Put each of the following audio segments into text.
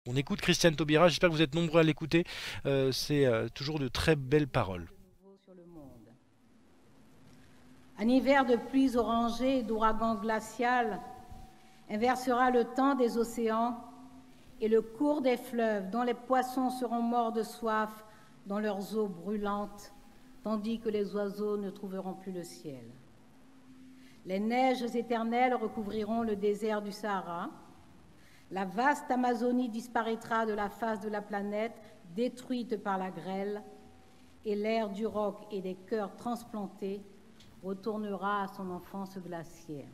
On écoute Christiane Taubira, j'espère que vous êtes nombreux à l'écouter. C'est toujours de très belles paroles. Sur le monde. Un hiver de pluies orangées et d'ouragans glacials inversera le temps des océans et le cours des fleuves, dont les poissons seront morts de soif dans leurs eaux brûlantes, tandis que les oiseaux ne trouveront plus le ciel. Les neiges éternelles recouvriront le désert du Sahara. La vaste Amazonie disparaîtra de la face de la planète, détruite par la grêle, et l'ère du roc et des cœurs transplantés retournera à son enfance glaciaire.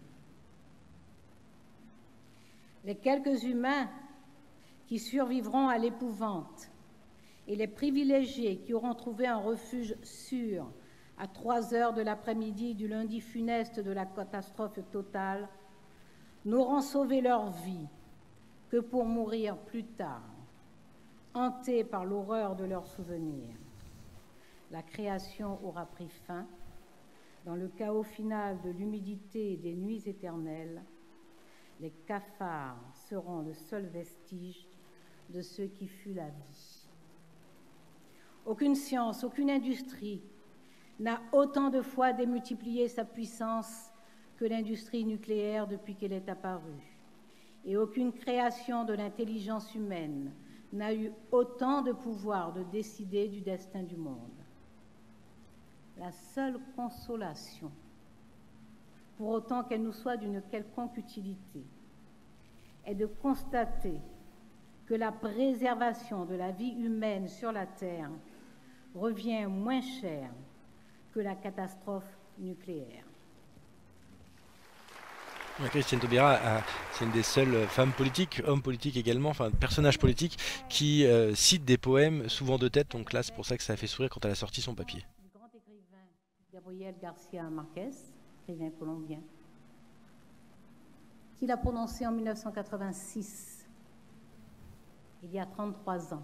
Les quelques humains qui survivront à l'épouvante et les privilégiés qui auront trouvé un refuge sûr à 3 heures de l'après-midi du lundi funeste de la catastrophe totale n'auront sauvé leur vie que pour mourir plus tard, hantés par l'horreur de leurs souvenirs. La création aura pris fin dans le chaos final de l'humidité et des nuits éternelles. Les cafards seront le seul vestige de ce qui fut la vie. Aucune science, aucune industrie n'a autant de fois démultiplié sa puissance que l'industrie nucléaire depuis qu'elle est apparue. Et aucune création de l'intelligence humaine n'a eu autant de pouvoir de décider du destin du monde. La seule consolation, pour autant qu'elle nous soit d'une quelconque utilité, est de constater que la préservation de la vie humaine sur la Terre revient moins cher que la catastrophe nucléaire. Christiane Taubira, c'est une des seules femmes politiques, hommes politiques également, enfin personnages politiques, qui cite des poèmes souvent de tête. Donc là, c'est pour ça que ça a fait sourire quand elle a sorti son papier. Du grand écrivain Gabriel Garcia Marquez, écrivain colombien, qu'il a prononcé en 1986, il y a 33 ans.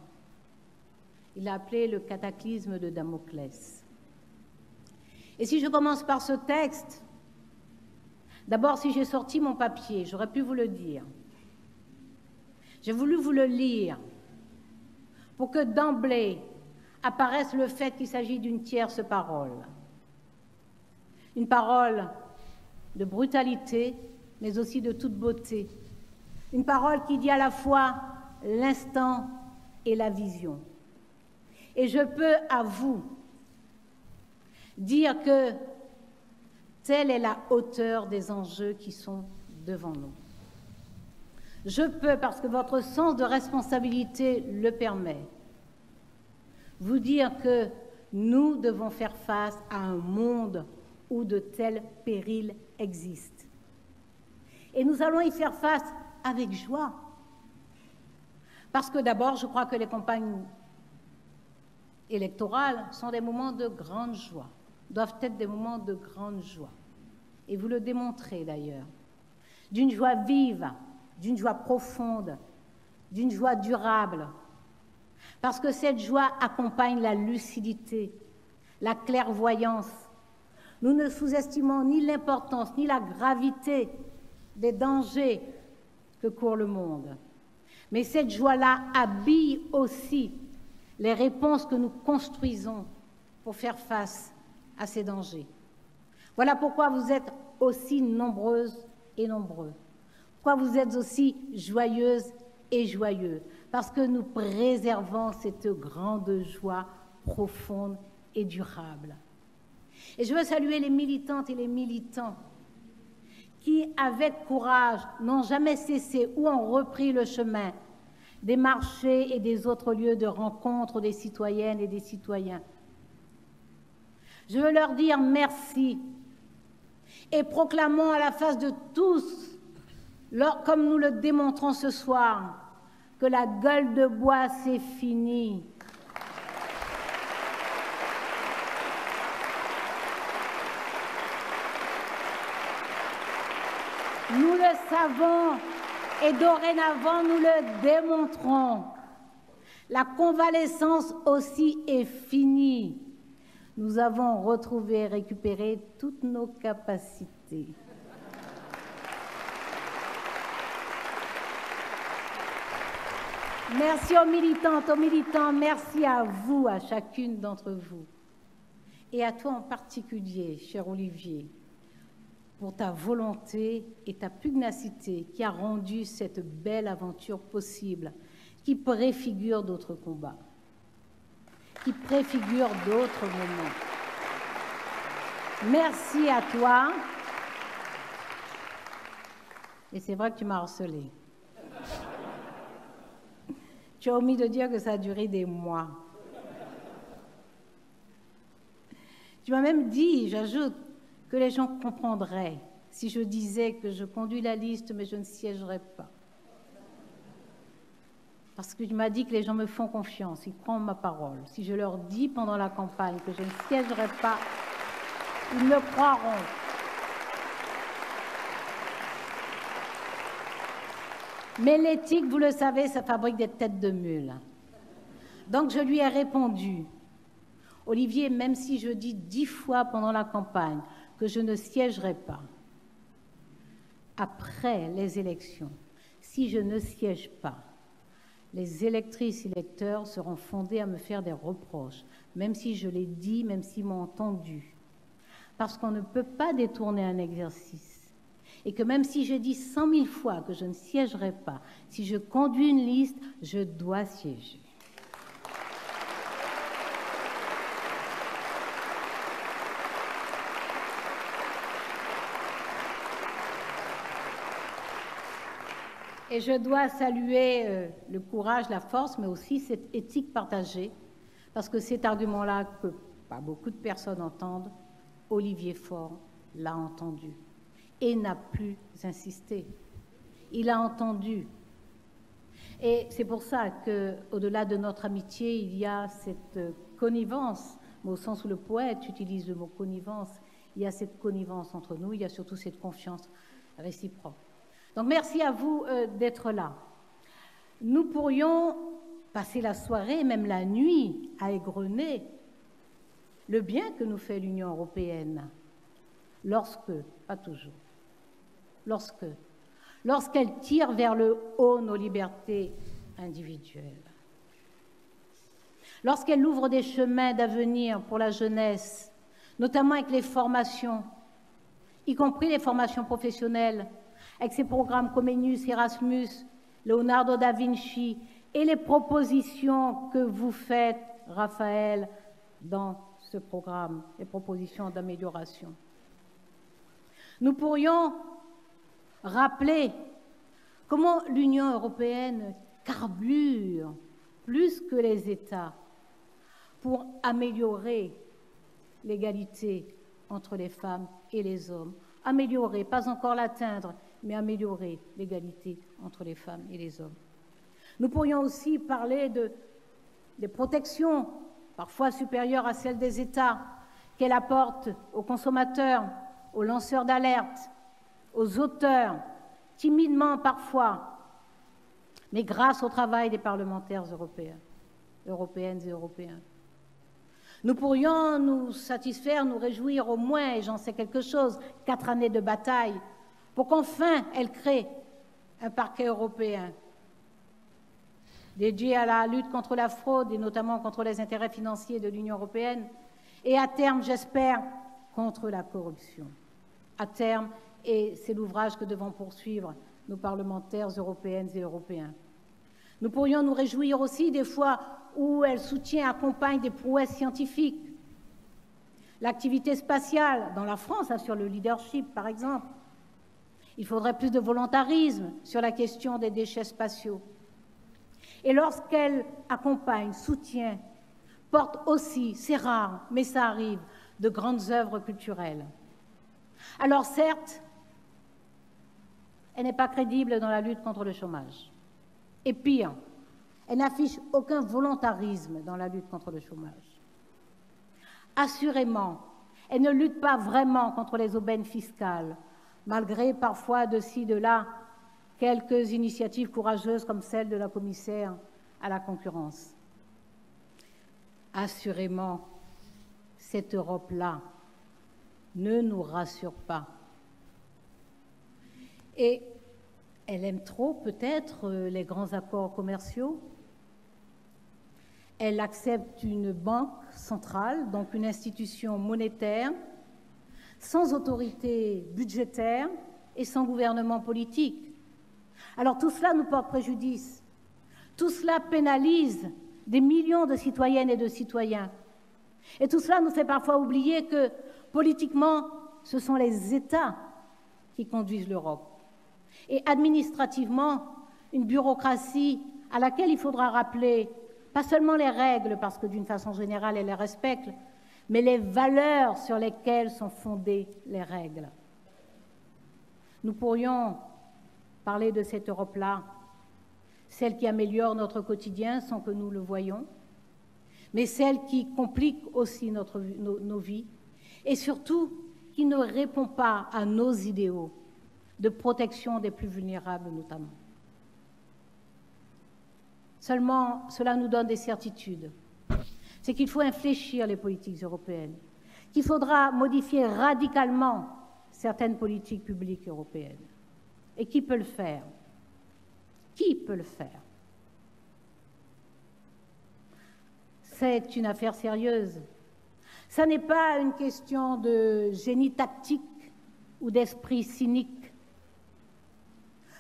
Il l'a appelé le cataclysme de Damoclès. Et si je commence par ce texte, d'abord, si j'ai sorti mon papier, j'aurais pu vous le dire. J'ai voulu vous le lire pour que d'emblée apparaisse le fait qu'il s'agit d'une tierce parole. Une parole de brutalité, mais aussi de toute beauté. Une parole qui dit à la fois l'instant et la vision. Et je peux à vous dire que telle est la hauteur des enjeux qui sont devant nous. Je peux, parce que votre sens de responsabilité le permet, vous dire que nous devons faire face à un monde où de tels périls existent. Et nous allons y faire face avec joie. Parce que d'abord, je crois que les campagnes électorales sont des moments de grande joie, doivent être des moments de grande joie. Et vous le démontrez d'ailleurs. D'une joie vive, d'une joie profonde, d'une joie durable. Parce que cette joie accompagne la lucidité, la clairvoyance. Nous ne sous-estimons ni l'importance ni la gravité des dangers que court le monde. Mais cette joie-là habille aussi les réponses que nous construisons pour faire face à ces dangers. Voilà pourquoi vous êtes aussi nombreuses et nombreux. Pourquoi vous êtes aussi joyeuses et joyeux. Parce que nous préservons cette grande joie profonde et durable. Et je veux saluer les militantes et les militants qui, avec courage, n'ont jamais cessé ou ont repris le chemin des marchés et des autres lieux de rencontre des citoyennes et des citoyens. Je veux leur dire merci et proclamons à la face de tous, comme nous le démontrons ce soir, que la gueule de bois, c'est fini. Nous le savons et dorénavant nous le démontrons. La convalescence aussi est finie. Nous avons retrouvé et récupéré toutes nos capacités. Merci aux militantes, aux militants, merci à vous, à chacune d'entre vous. Et à toi en particulier, cher Olivier, pour ta volonté et ta pugnacité qui a rendu cette belle aventure possible, qui préfigure d'autres combats, qui préfigure d'autres moments. Merci à toi. Et c'est vrai que tu m'as harcelée. Tu as omis de dire que ça a duré des mois. Tu m'as même dit, j'ajoute, que les gens comprendraient si je disais que je conduis la liste, mais je ne siégerai pas. Parce que tu m'as dit que les gens me font confiance, ils croient en ma parole. Si je leur dis pendant la campagne que je ne siégerai pas, ils me croiront. Mais l'éthique, vous le savez, ça fabrique des têtes de mule. Donc je lui ai répondu, Olivier, même si je dis 10 fois pendant la campagne que je ne siégerai pas, après les élections, si je ne siège pas, les électrices et électeurs seront fondés à me faire des reproches, même si je l'ai dit, même s'ils m'ont entendu. Parce qu'on ne peut pas détourner un exercice. Et que même si je dis 100 000 fois que je ne siégerai pas, si je conduis une liste, je dois siéger. Et je dois saluer le courage, la force, mais aussi cette éthique partagée, parce que cet argument-là, que pas beaucoup de personnes entendent, Olivier Faure l'a entendu et n'a plus insisté. Il a entendu. Et c'est pour ça qu'au-delà de notre amitié, il y a cette connivence, mais au sens où le poète utilise le mot connivence, il y a cette connivence entre nous, il y a surtout cette confiance réciproque. Donc merci à vous d'être là. Nous pourrions passer la soirée, même la nuit, à égrener le bien que nous fait l'Union européenne, lorsque, pas toujours, lorsqu'elle tire vers le haut nos libertés individuelles, lorsqu'elle ouvre des chemins d'avenir pour la jeunesse, notamment avec les formations, y compris les formations professionnelles, avec ses programmes Comenius, Erasmus, Leonardo da Vinci et les propositions que vous faites, Raphaël, dans ce programme, les propositions d'amélioration. Nous pourrions rappeler comment l'Union européenne carbure plus que les États pour améliorer l'égalité entre les femmes et les hommes. Améliorer, pas encore l'atteindre, mais améliorer l'égalité entre les femmes et les hommes. Nous pourrions aussi parler des protections, parfois supérieures à celles des États, qu'elle apporte aux consommateurs, aux lanceurs d'alerte, aux auteurs, timidement parfois, mais grâce au travail des parlementaires européens, européennes et européens. Nous pourrions nous satisfaire, nous réjouir au moins, et j'en sais quelque chose, 4 années de bataille, pour qu'enfin elle crée un parquet européen dédié à la lutte contre la fraude et notamment contre les intérêts financiers de l'Union européenne et à terme, j'espère, contre la corruption. À terme, et c'est l'ouvrage que devront poursuivre nos parlementaires européennes et européens. Nous pourrions nous réjouir aussi des fois où elle soutient, accompagne des prouesses scientifiques. L'activité spatiale, dans la France, assure le leadership, par exemple. Il faudrait plus de volontarisme sur la question des déchets spatiaux. Et lorsqu'elle accompagne, soutient, porte aussi, c'est rare, mais ça arrive, de grandes œuvres culturelles. Alors certes, elle n'est pas crédible dans la lutte contre le chômage. Et pire, elle n'affiche aucun volontarisme dans la lutte contre le chômage. Assurément, elle ne lutte pas vraiment contre les aubaines fiscales, malgré parfois de ci, de là, quelques initiatives courageuses comme celle de la commissaire à la concurrence. Assurément, cette Europe-là ne nous rassure pas. Et elle aime trop, peut-être, les grands accords commerciaux, Elle accepte une banque centrale, donc une institution monétaire, sans autorité budgétaire et sans gouvernement politique. Alors tout cela nous porte préjudice. Tout cela pénalise des millions de citoyennes et de citoyens. Et tout cela nous fait parfois oublier que, politiquement, ce sont les États qui conduisent l'Europe. Et administrativement, une bureaucratie à laquelle il faudra rappeler pas seulement les règles, parce que d'une façon générale, elle les respecte, mais les valeurs sur lesquelles sont fondées les règles. Nous pourrions parler de cette Europe-là, celle qui améliore notre quotidien sans que nous le voyions, mais celle qui complique aussi nos vies, et surtout qui ne répond pas à nos idéaux de protection des plus vulnérables notamment. Seulement, cela nous donne des certitudes. C'est qu'il faut infléchir les politiques européennes, qu'il faudra modifier radicalement certaines politiques publiques européennes. Et qui peut le faire? Qui peut le faire? C'est une affaire sérieuse. Ça n'est pas une question de génie tactique ou d'esprit cynique.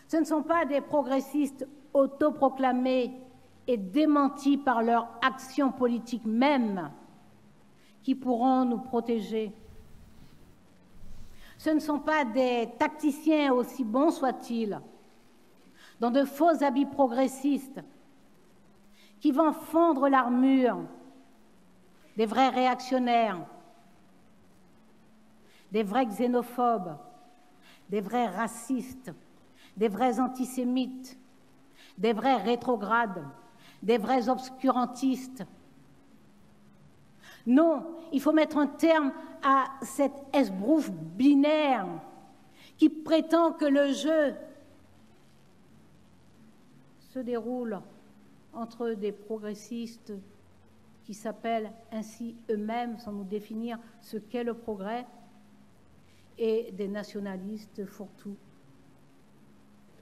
Ce ne sont pas des progressistes autoproclamés et démentis par leur action politique même qui pourront nous protéger. Ce ne sont pas des tacticiens, aussi bons soient-ils, dans de faux habits progressistes, qui vont fondre l'armure des vrais réactionnaires, des vrais xénophobes, des vrais racistes, des vrais antisémites, des vrais rétrogrades, des vrais obscurantistes. Non, il faut mettre un terme à cet esbrouf binaire qui prétend que le jeu se déroule entre des progressistes qui s'appellent ainsi eux-mêmes, sans nous définir ce qu'est le progrès, et des nationalistes fourre-tout,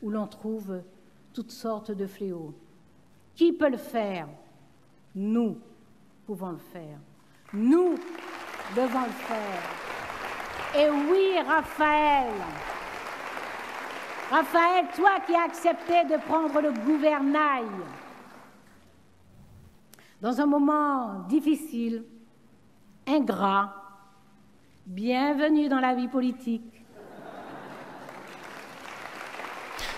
où l'on trouve toutes sortes de fléaux. Qui peut le faire? Nous pouvons le faire. Nous devons le faire. Et oui, Raphaël, toi qui as accepté de prendre le gouvernail dans un moment difficile, ingrat, bienvenue dans la vie politique.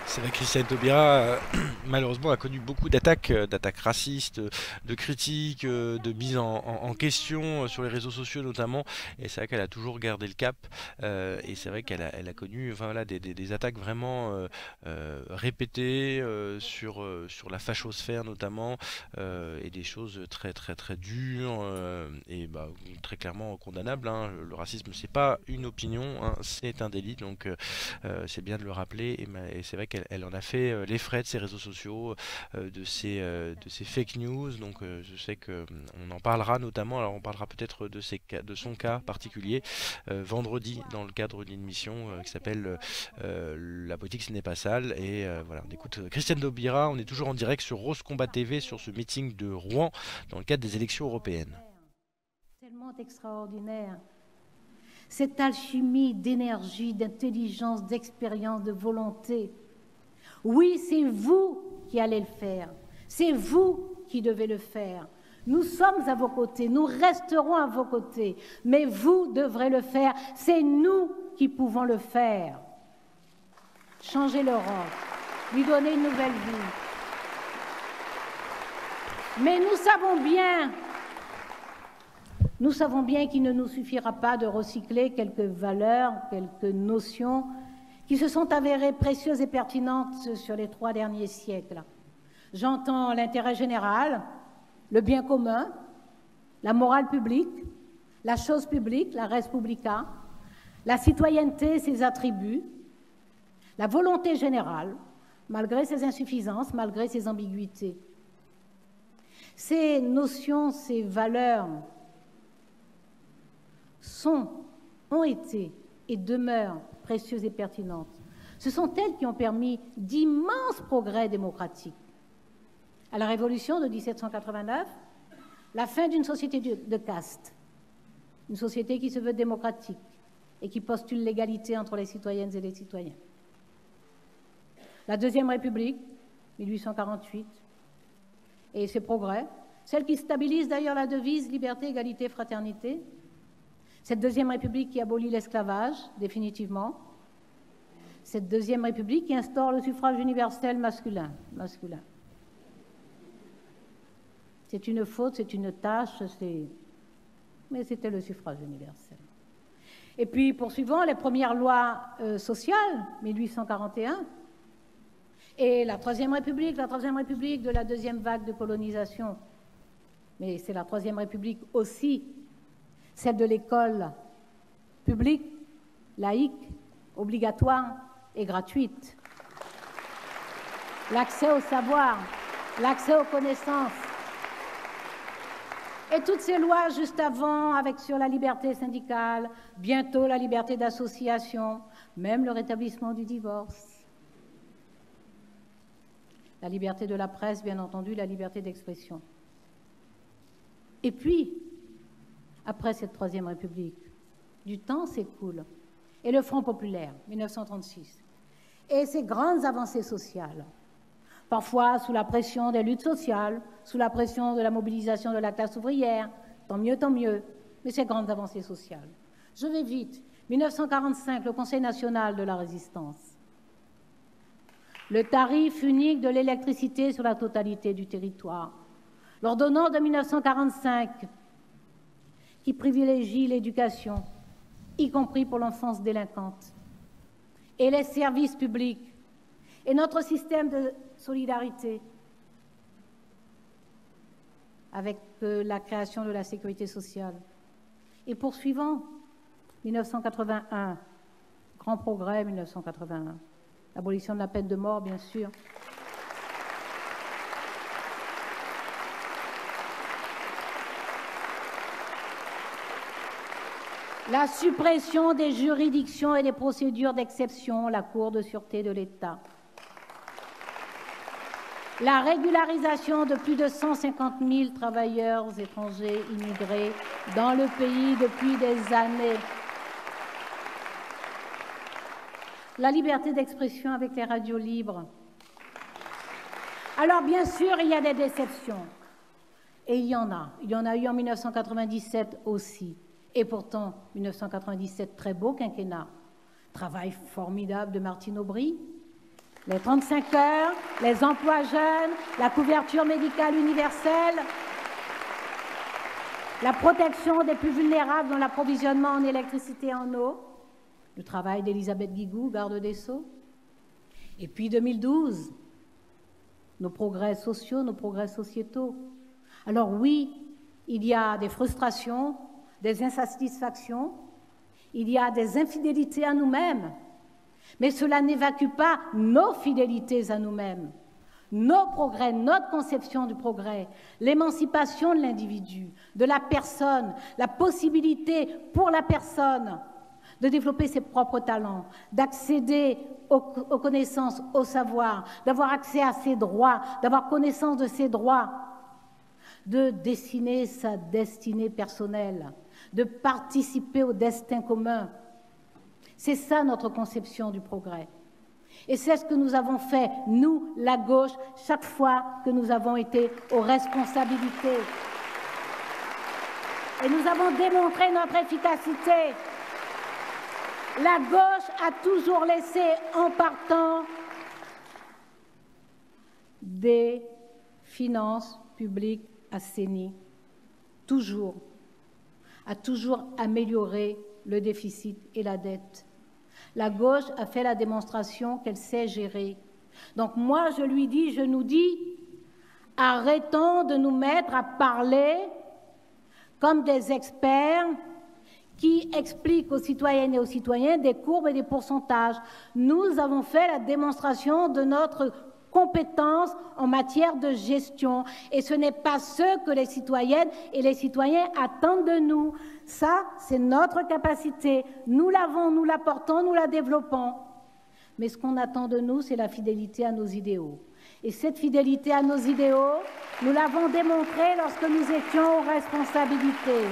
C'est vrai que Christiane Taubira, malheureusement, a connu beaucoup d'attaques racistes, de critiques, de mises en question sur les réseaux sociaux notamment. Et c'est vrai qu'elle a toujours gardé le cap. Et c'est vrai qu'elle a connu voilà, des attaques vraiment répétées sur la fachosphère notamment, et des choses très dures et très clairement condamnables. Hein. Le racisme, c'est pas une opinion, hein, c'est un délit. Donc c'est bien de le rappeler. Et c'est vrai qu'elle en a fait les frais de ses réseaux sociaux, de ses fake news. Donc je sais qu'on en parlera notamment. Alors on parlera peut-être de son cas particulier vendredi dans le cadre d'une émission qui s'appelle La politique ce n'est pas sale. Et voilà, on écoute Christiane Taubira. On est toujours en direct sur Rose Combat TV sur ce meeting de Rouen dans le cadre des élections européennes. Tellement extraordinaire. Cette alchimie d'énergie, d'intelligence, d'expérience, de volonté. Oui, c'est vous qui allez le faire. C'est vous qui devez le faire. Nous sommes à vos côtés, nous resterons à vos côtés, mais vous devrez le faire. C'est nous qui pouvons le faire. Changer l'Europe, lui donner une nouvelle vie. Mais nous savons bien qu'il ne nous suffira pas de recycler quelques valeurs, quelques notions qui se sont avérées précieuses et pertinentes sur les 3 derniers siècles. J'entends l'intérêt général, le bien commun, la morale publique, la chose publique, la res publica, la citoyenneté, ses attributs, la volonté générale, malgré ses insuffisances, malgré ses ambiguïtés. Ces notions, ces valeurs ont été et demeurent précieuses et pertinentes. Ce sont elles qui ont permis d'immenses progrès démocratiques. À la Révolution de 1789, la fin d'une société de caste, une société qui se veut démocratique et qui postule l'égalité entre les citoyennes et les citoyens. La Deuxième République, 1848, et ses progrès, celle qui stabilise d'ailleurs la devise liberté, égalité, fraternité, cette Deuxième République qui abolit l'esclavage définitivement, cette Deuxième République qui instaure le suffrage universel masculin. C'est une faute, c'est une tâche, mais c'était le suffrage universel. Et puis, poursuivons, les premières lois sociales, 1841, et la Troisième République de la deuxième vague de colonisation. Mais c'est la Troisième République aussi, celle de l'école publique, laïque, obligatoire et gratuite. L'accès au savoir, l'accès aux connaissances. Et toutes ces lois juste avant, avec sur la liberté syndicale, bientôt la liberté d'association, même le rétablissement du divorce. La liberté de la presse, bien entendu, la liberté d'expression. Et puis, après cette Troisième République, du temps s'écoule. Et le Front populaire, 1936. Et ces grandes avancées sociales, parfois sous la pression des luttes sociales, sous la pression de la mobilisation de la classe ouvrière, tant mieux, mais ces grandes avancées sociales. Je vais vite. 1945, le Conseil national de la résistance. Le tarif unique de l'électricité sur la totalité du territoire. L'ordonnance de 1945 qui privilégie l'éducation, y compris pour l'enfance délinquante, et les services publics, et notre système de solidarité, avec la création de la sécurité sociale. Et poursuivant, 1981, grand progrès 1981, l'abolition de la peine de mort, bien sûr. La suppression des juridictions et des procédures d'exception, la Cour de sûreté de l'État. La régularisation de plus de 150 000 travailleurs étrangers immigrés dans le pays depuis des années. La liberté d'expression avec les radios libres. Alors, bien sûr, il y a des déceptions. Et il y en a. Il y en a eu en 1997 aussi. Et pourtant, 1997, très beau quinquennat. Travail formidable de Martine Aubry. Les 35 heures, les emplois jeunes, la couverture médicale universelle, la protection des plus vulnérables dans l'approvisionnement en électricité et en eau, le travail d'Elisabeth Guigou, garde des Sceaux. Et puis 2012, nos progrès sociaux, nos progrès sociétaux. Alors oui, il y a des frustrations, des insatisfactions, il y a des infidélités à nous-mêmes, mais cela n'évacue pas nos fidélités à nous-mêmes, nos progrès, notre conception du progrès, l'émancipation de l'individu, de la personne, la possibilité pour la personne de développer ses propres talents, d'accéder aux connaissances, au savoir, d'avoir accès à ses droits, d'avoir connaissance de ses droits, de dessiner sa destinée personnelle, de participer au destin commun. C'est ça notre conception du progrès. Et c'est ce que nous avons fait, nous, la gauche, chaque fois que nous avons été aux responsabilités. Et nous avons démontré notre efficacité. La gauche a toujours laissé en partant des finances publiques assainies, toujours, a toujours amélioré le déficit et la dette. La gauche a fait la démonstration qu'elle sait gérer. Donc moi, je nous dis, arrêtons de nous mettre à parler comme des experts qui expliquent aux citoyennes et aux citoyens des courbes et des pourcentages. Nous avons fait la démonstration de notre compétence en matière de gestion. Et ce n'est pas ce que les citoyennes et les citoyens attendent de nous. Ça, c'est notre capacité. Nous l'avons, nous la portons, nous la développons. Mais ce qu'on attend de nous, c'est la fidélité à nos idéaux. Et cette fidélité à nos idéaux, nous l'avons démontré lorsque nous étions aux responsabilités.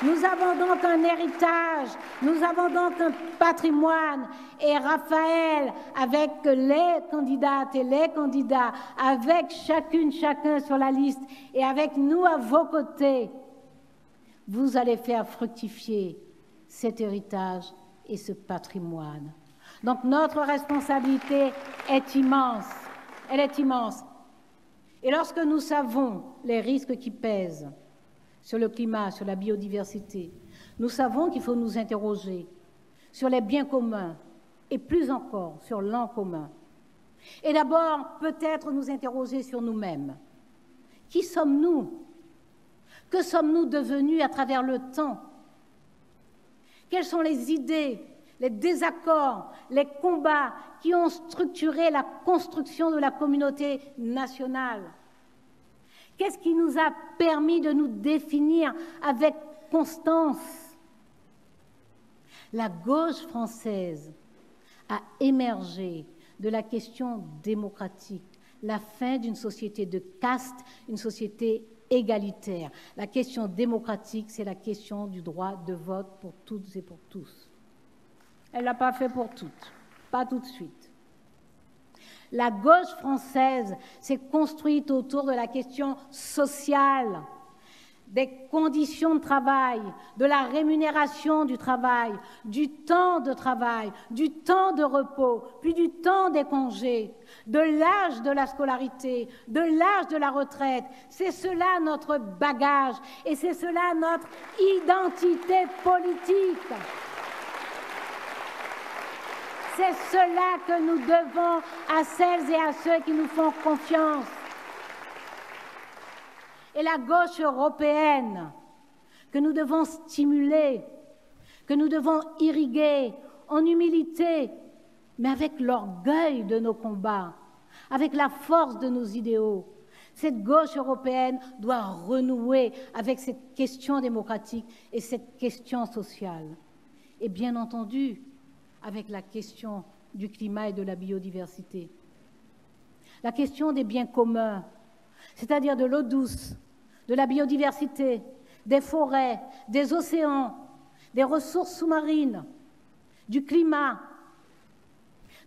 Nous avons donc un héritage, nous avons donc un patrimoine. Et Raphaël, avec les candidates et les candidats, avec chacun sur la liste et avec nous à vos côtés, vous allez faire fructifier cet héritage et ce patrimoine. Donc notre responsabilité est immense, elle est immense. Et lorsque nous savons les risques qui pèsent sur le climat, sur la biodiversité, nous savons qu'il faut nous interroger sur les biens communs et plus encore sur l'en commun. Et d'abord, peut-être nous interroger sur nous-mêmes. Qui sommes-nous? Que sommes-nous devenus à travers le temps? Quelles sont les idées, les désaccords, les combats qui ont structuré la construction de la communauté nationale? Qu'est-ce qui nous a permis de nous définir avec constance? La gauche française a émergé de la question démocratique, la fin d'une société de caste, une société égalitaire. La question démocratique, c'est la question du droit de vote pour toutes et pour tous. Elle ne l'a pas fait pour toutes, pas tout de suite. La gauche française s'est construite autour de la question sociale, des conditions de travail, de la rémunération du travail, du temps de travail, du temps de repos, puis du temps des congés, de l'âge de la scolarité, de l'âge de la retraite. C'est cela notre bagage et c'est cela notre identité politique. C'est cela que nous devons à celles et à ceux qui nous font confiance. Et la gauche européenne, que nous devons stimuler, que nous devons irriguer en humilité, mais avec l'orgueil de nos combats, avec la force de nos idéaux. Cette gauche européenne doit renouer avec cette question démocratique et cette question sociale. Et bien entendu, avec la question du climat et de la biodiversité. La question des biens communs, c'est-à-dire de l'eau douce, de la biodiversité, des forêts, des océans, des ressources sous-marines, du climat,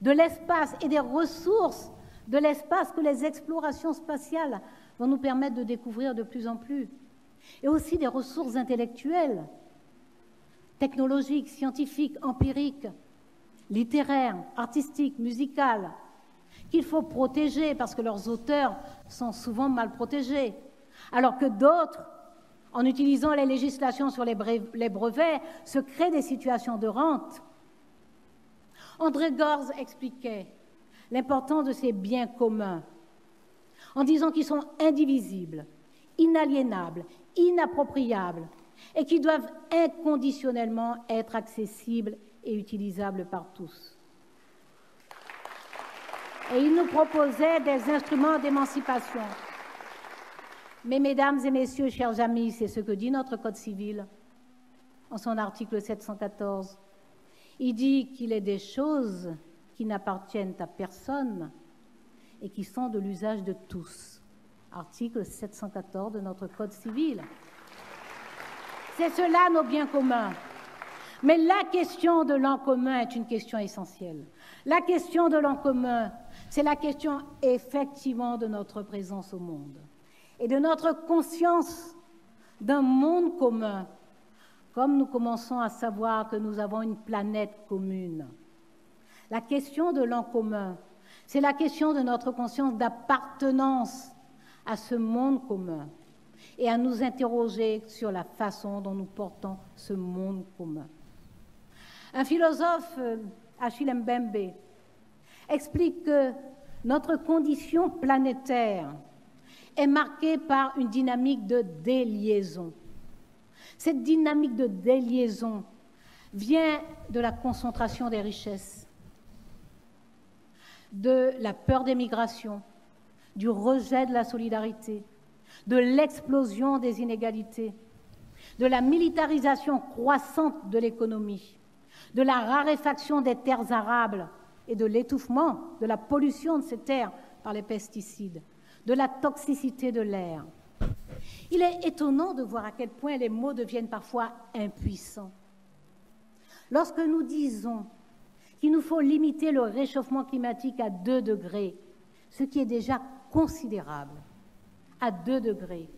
de l'espace et des ressources de l'espace que les explorations spatiales vont nous permettre de découvrir de plus en plus, et aussi des ressources intellectuelles, technologiques, scientifiques, empiriques, littéraires, artistiques, musicales, qu'il faut protéger parce que leurs auteurs sont souvent mal protégés, alors que d'autres, en utilisant les législations sur les brevets, se créent des situations de rente. André Gorz expliquait l'importance de ces biens communs en disant qu'ils sont indivisibles, inaliénables, inappropriables et qui doivent inconditionnellement être accessibles et utilisables par tous. Et il nous proposait des instruments d'émancipation. Mais mesdames et messieurs, chers amis, c'est ce que dit notre Code civil en son article 714. Il dit qu'il est des choses qui n'appartiennent à personne et qui sont de l'usage de tous. Article 714 de notre Code civil. C'est cela nos biens communs. Mais la question de l'en commun est une question essentielle. La question de l'en commun, c'est la question effectivement de notre présence au monde et de notre conscience d'un monde commun, comme nous commençons à savoir que nous avons une planète commune. La question de l'en commun, c'est la question de notre conscience d'appartenance à ce monde commun et à nous interroger sur la façon dont nous portons ce monde commun. Un philosophe, Achille Mbembe, explique que notre condition planétaire est marquée par une dynamique de déliaison. Cette dynamique de déliaison vient de la concentration des richesses, de la peur des migrations, du rejet de la solidarité, de l'explosion des inégalités, de la militarisation croissante de l'économie, de la raréfaction des terres arables et de l'étouffement, de la pollution de ces terres par les pesticides, de la toxicité de l'air. Il est étonnant de voir à quel point les mots deviennent parfois impuissants. Lorsque nous disons qu'il nous faut limiter le réchauffement climatique à 2 degrés, ce qui est déjà considérable, à 2 degrés,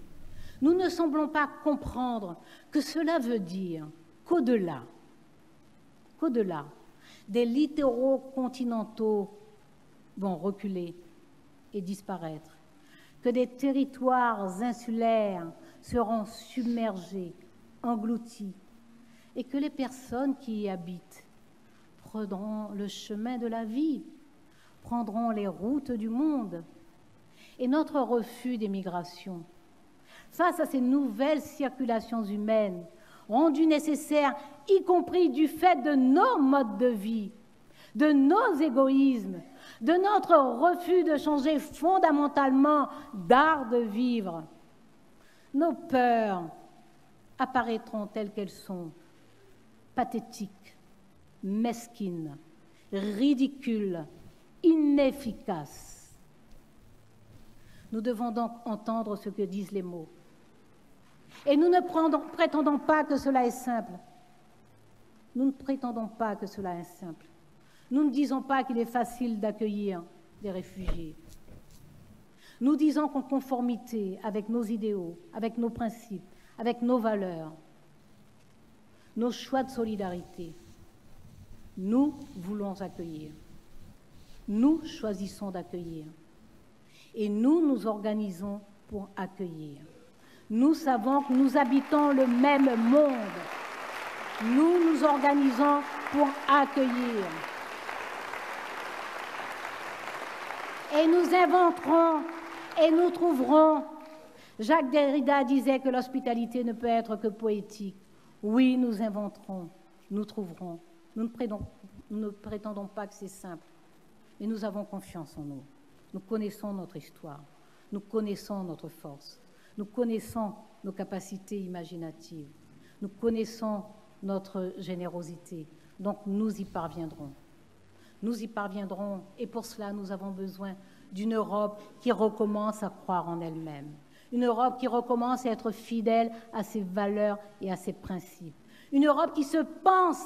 nous ne semblons pas comprendre que cela veut dire qu'au-delà, des littoraux continentaux vont reculer et disparaître, que des territoires insulaires seront submergés, engloutis, et que les personnes qui y habitent prendront le chemin de la vie, prendront les routes du monde. Et notre refus des migrations, face à ces nouvelles circulations humaines, rendues nécessaires, y compris du fait de nos modes de vie, de nos égoïsmes, de notre refus de changer fondamentalement d'art de vivre, nos peurs apparaîtront telles qu'elles sont, pathétiques, mesquines, ridicules, inefficaces. Nous devons donc entendre ce que disent les mots. Et nous ne prétendons pas que cela est simple. Nous ne prétendons pas que cela est simple. Nous ne disons pas qu'il est facile d'accueillir des réfugiés. Nous disons qu'en conformité avec nos idéaux, avec nos principes, avec nos valeurs, nos choix de solidarité, nous voulons accueillir. Nous choisissons d'accueillir. Et nous nous organisons pour accueillir. Nous savons que nous habitons le même monde. Nous nous organisons pour accueillir. Et nous inventerons et nous trouverons. Jacques Derrida disait que l'hospitalité ne peut être que poétique. Oui, nous inventerons, nous trouverons. Nous ne prétendons pas que c'est simple, mais nous avons confiance en nous. Nous connaissons notre histoire, nous connaissons notre force, nous connaissons nos capacités imaginatives, nous connaissons notre générosité. Donc nous y parviendrons. Nous y parviendrons et pour cela nous avons besoin d'une Europe qui recommence à croire en elle-même. Une Europe qui recommence à être fidèle à ses valeurs et à ses principes. Une Europe qui se pense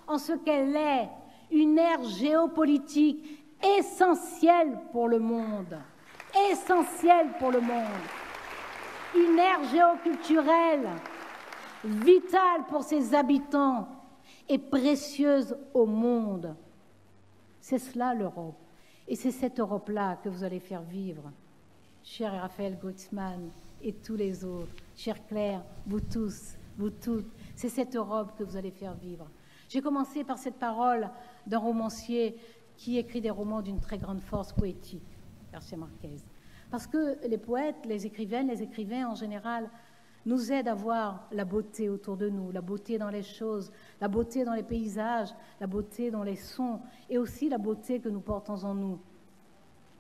en ce qu'elle est, une ère géopolitique essentielle pour le monde. Essentielle pour le monde. Une ère géoculturelle vitale pour ses habitants et précieuse au monde. C'est cela l'Europe. Et c'est cette Europe-là que vous allez faire vivre. Cher Raphaël Glucksmann et tous les autres, chère Claire, vous tous, vous toutes, c'est cette Europe que vous allez faire vivre. J'ai commencé par cette parole d'un romancier qui écrit des romans d'une très grande force poétique, Garcia Marquez. Parce que les poètes, les écrivains en général, nous aident à voir la beauté autour de nous, la beauté dans les choses, la beauté dans les paysages, la beauté dans les sons, et aussi la beauté que nous portons en nous.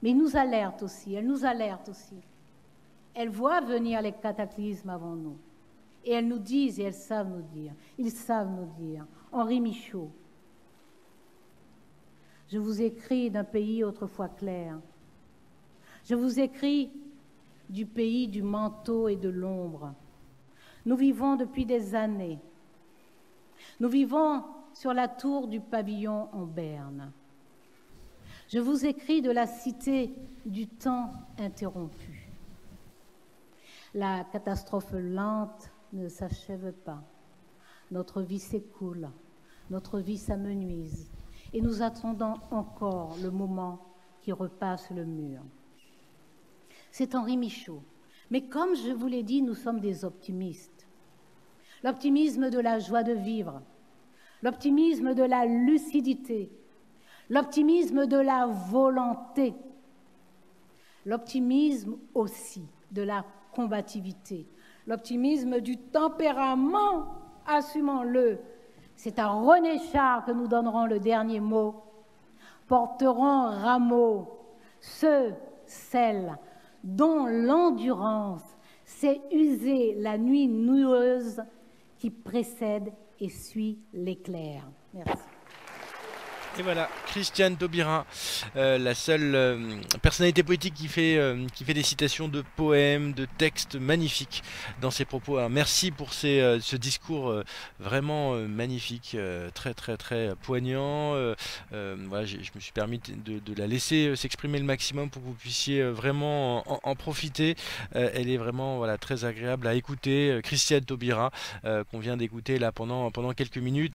Mais ils nous alertent aussi, elles nous alertent aussi. Elles voient venir les cataclysmes avant nous. Et elles nous disent, et elles savent nous dire, ils savent nous dire. Henri Michaud, je vous écris d'un pays autrefois clair. Je vous écris du pays du manteau et de l'ombre. Nous vivons depuis des années. Nous vivons sur la tour du pavillon en Berne. Je vous écris de la cité du temps interrompu. La catastrophe lente ne s'achève pas. Notre vie s'écoule, notre vie s'amenuise, et nous attendons encore le moment qui repasse le mur. C'est Henri Michaud. Mais comme je vous l'ai dit, nous sommes des optimistes. L'optimisme de la joie de vivre, l'optimisme de la lucidité, l'optimisme de la volonté, l'optimisme aussi de la combativité, l'optimisme du tempérament, assumons-le. C'est à René Char que nous donnerons le dernier mot. Porteront rameaux ceux, celles, dont l'endurance s'est usée la nuit nueuse qui précède et suit l'éclair. Merci. Et voilà, Christiane Taubira, la seule personnalité politique qui fait des citations de poèmes, de textes magnifiques dans ses propos. Alors, merci pour ce discours vraiment magnifique, très très très poignant. Voilà, je me suis permis de la laisser s'exprimer le maximum pour que vous puissiez vraiment en profiter. Elle est vraiment voilà, très agréable à écouter. Christiane Taubira, qu'on vient d'écouter là pendant quelques minutes.